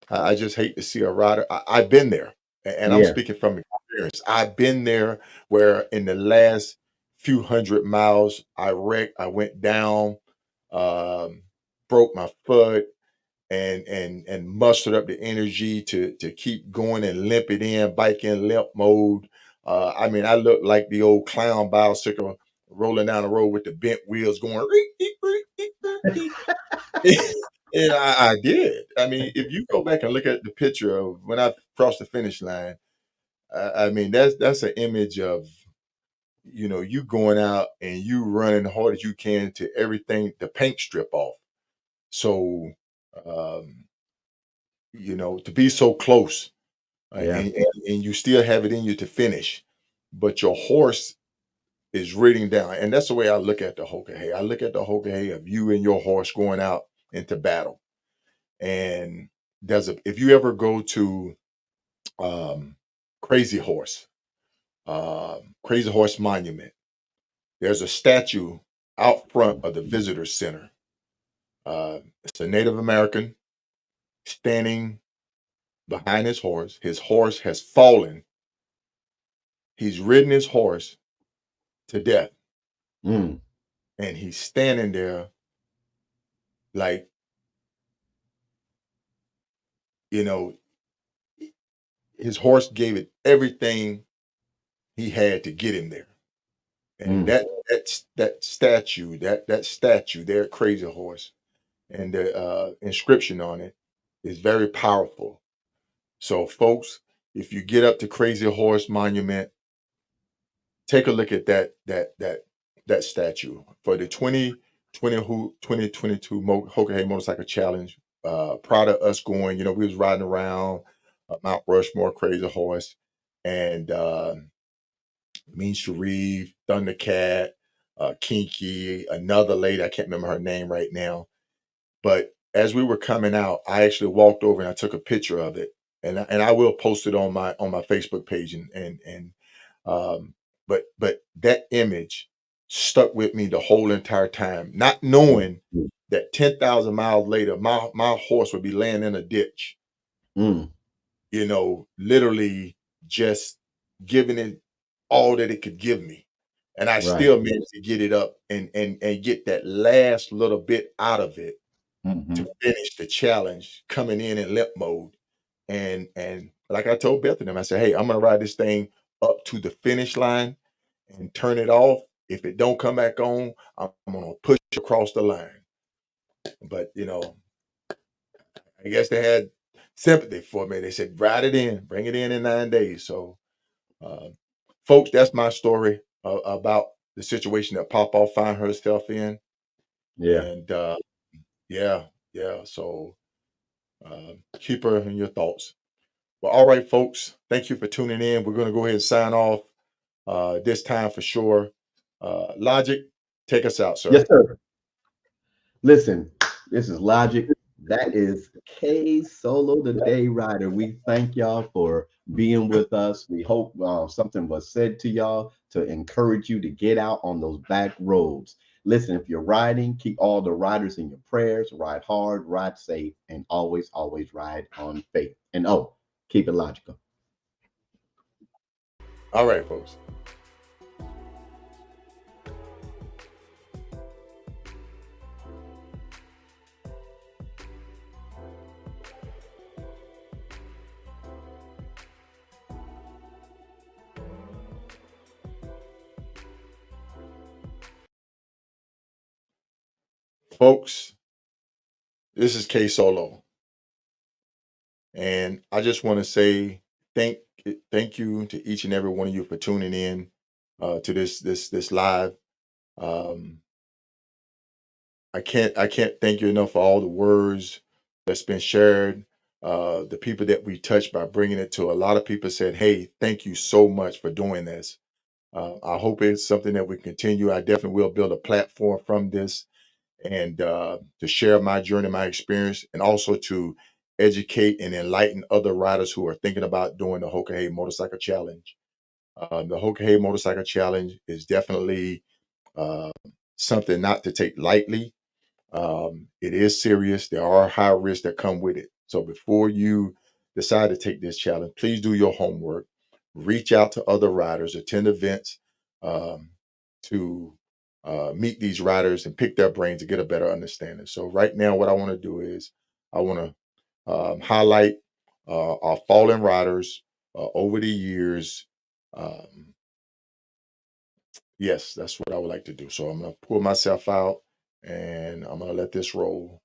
I just hate to see a rider. I've been there, and I'm Yeah. speaking from experience. experience. I've been there where in the last few hundred miles I wrecked, I went down, um, broke my foot, and mustered up the energy to keep going and limp it in, bike in limp mode. I mean, I looked like the old clown bicycle rolling down the road with the bent wheels going. "Reek, eek, reek, eek, reek, eek." And I did. I mean, if you go back and look at the picture of when I crossed the finish line, I mean that's an image of you going out and you running hard as you can to everything the paint strip off. So um, to be so close, Yeah. and you still have it in you to finish, but your horse is reading down, and that's the way I look at the Hoka Hay. I look at the Hoka Hay of you and your horse going out into battle. And if you ever go to um, Crazy Horse, Crazy Horse Monument, there's a statue out front of the visitor center. It's a Native American standing behind his horse. His horse has fallen. He's ridden his horse to death, Mm. and he's standing there like, you know, his horse gave it everything he had to get him there. And Mm. that statue there at Crazy Horse, and the inscription on it is very powerful. So, folks, if you get up to Crazy Horse Monument, take a look at that statue for the 2022 Hoka Hay Motorcycle Challenge. Proud of us going. We was riding around Mount Rushmore, Crazy Horse, and Mean Sharif, Thundercat, Kinky, another lady, I can't remember her name right now. But as we were coming out, I actually walked over and I took a picture of it, and I will post it on my Facebook page, and but that image stuck with me the whole entire time, not knowing Mm. that 10,000 miles later, my horse would be laying in a ditch, Mm. literally just giving it all that it could give me. And I Right. still managed to get it up and get that last little bit out of it Hmm. to finish the challenge coming in limp mode. And like I told Beth and them, I said, hey, I'm gonna ride this thing up to the finish line and turn it off. If it don't come back on, I'm gonna push across the line. But I guess they had sympathy for me. They said, ride it in, bring it in 9 days. So uh, folks, that's my story about the situation that Papa found herself in. Yeah. And yeah, yeah. So keep her in your thoughts. Well, all right, folks. Thank you for tuning in. We're going to go ahead and sign off this time for sure. Logic, take us out, Yes, sir. sir. Listen, this is Logic. That is K Solo the Day Rider. We thank y'all for being with us. We hope something was said to y'all to encourage you to get out on those back roads. Listen, if you're riding, keep all the riders in your prayers. Ride hard, ride safe, and always, always ride on faith. And keep it logical. All right, folks. Folks, this is K Solo. And I just want to say thank you to each and every one of you for tuning in to this live. Um, I can't thank you enough for all the words that's been shared. The people that we touched by bringing it to a lot of people said, "Hey, thank you so much for doing this." I hope it's something that we continue. I definitely will build a platform from this and to share my journey, my experience, and also to educate and enlighten other riders who are thinking about doing the Hoka Hay Motorcycle Challenge. The Hoka Hay Motorcycle Challenge is definitely uh, something not to take lightly. It is serious. There are high risks that come with it. So before you decide to take this challenge, please do your homework. reach out to other riders, attend events to meet these riders and pick their brains to get a better understanding. So right now, what I want to do is I want to highlight our fallen riders over the years. Um, yes, that's what I would like to do. So I'm going to pull myself out and I'm going to let this roll.